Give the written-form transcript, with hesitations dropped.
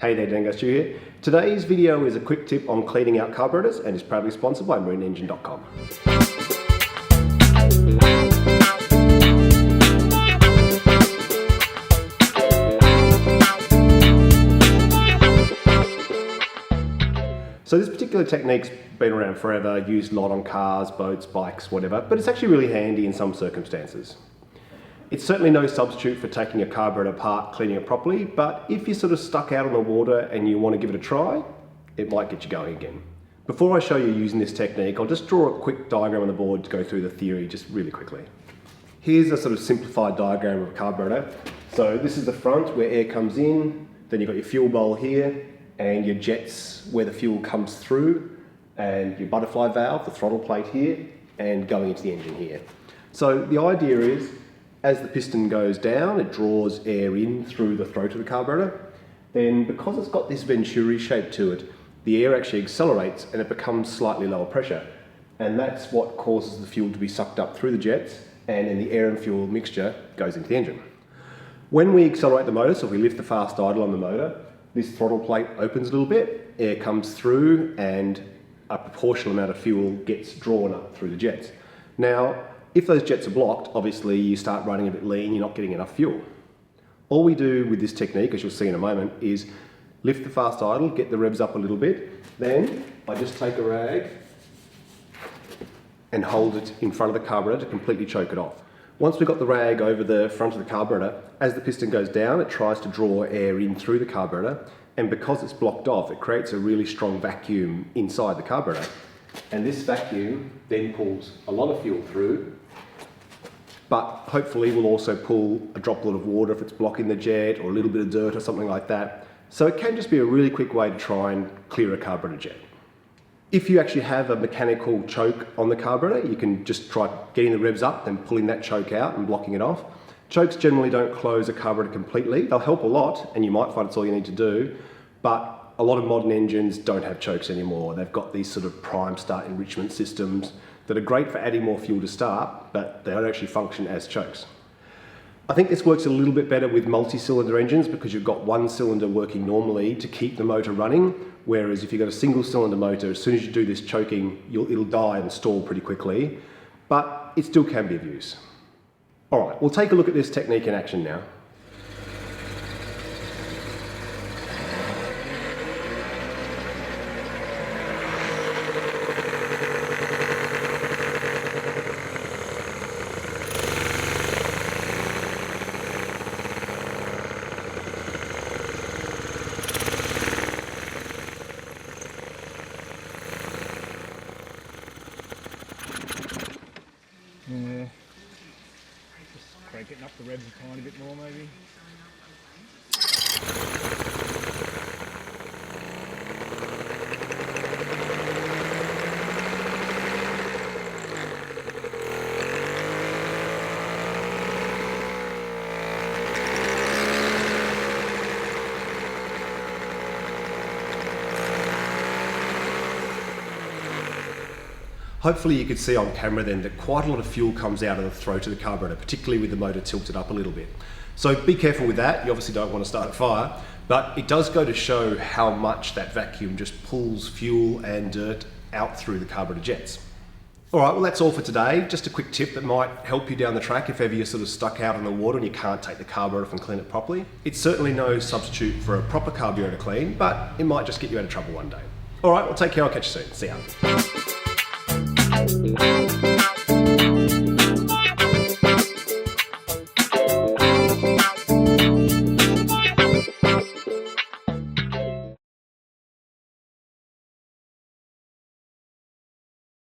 Hey there, Dango Stu here. Today's video is a quick tip on cleaning out carburetors and is proudly sponsored by marineengine.com. So this particular technique's been around forever, used a lot on cars, boats, bikes, whatever, but it's actually really handy in some circumstances. It's certainly no substitute for taking a carburetor apart, cleaning it properly, but if you're sort of stuck out on the water and you want to give it a try, it might get you going again. Before I show you using this technique, I'll just draw a quick diagram on the board to go through the theory just really quickly. Here's a sort of simplified diagram of a carburetor. So this is the front where air comes in, then you've got your fuel bowl here, and your jets where the fuel comes through, and your butterfly valve, the throttle plate here, and going into the engine here. So the idea is, as the piston goes down, it draws air in through the throat of the carburetor. Then because it's got this venturi shape to it, the air actually accelerates and it becomes slightly lower pressure. And that's what causes the fuel to be sucked up through the jets, and then the air and fuel mixture goes into the engine. When we accelerate the motor, so if we lift the fast idle on the motor, this throttle plate opens a little bit, air comes through, and a proportional amount of fuel gets drawn up through the jets. Now, if those jets are blocked, obviously you start running a bit lean, you're not getting enough fuel. All we do with this technique, as you'll see in a moment, is lift the fast idle, get the revs up a little bit, then I just take a rag and hold it in front of the carburetor to completely choke it off. Once we've got the rag over the front of the carburetor, as the piston goes down, it tries to draw air in through the carburetor, and because it's blocked off, it creates a really strong vacuum inside the carburetor. And this vacuum then pulls a lot of fuel through, but hopefully will also pull a droplet of water if it's blocking the jet, or a little bit of dirt or something like that. So it can just be a really quick way to try and clear a carburetor jet. If you actually have a mechanical choke on the carburetor, you can just try getting the revs up and pulling that choke out and blocking it off. Chokes generally don't close a carburetor completely. They'll help a lot, and you might find it's all you need to do, but a lot of modern engines don't have chokes anymore. They've got these sort of prime start enrichment systems that are great for adding more fuel to start, but they don't actually function as chokes. I think this works a little bit better with multi-cylinder engines because you've got one cylinder working normally to keep the motor running, whereas if you've got a single cylinder motor, as soon as you do this choking, it'll die and stall pretty quickly, but it still can be of use. All right, we'll take a look at this technique in action now. Yeah, just crank it up the revs a tiny bit more maybe. Hopefully you could see on camera then that quite a lot of fuel comes out of the throat of the carburetor, particularly with the motor tilted up a little bit. So be careful with that. You obviously don't want to start a fire, but it does go to show how much that vacuum just pulls fuel and dirt out through the carburetor jets. All right, well that's all for today. Just a quick tip that might help you down the track if ever you're sort of stuck out on the water and you can't take the carburetor off and clean it properly. It's certainly no substitute for a proper carburetor clean, but it might just get you out of trouble one day. All right, well take care, I'll catch you soon. See ya.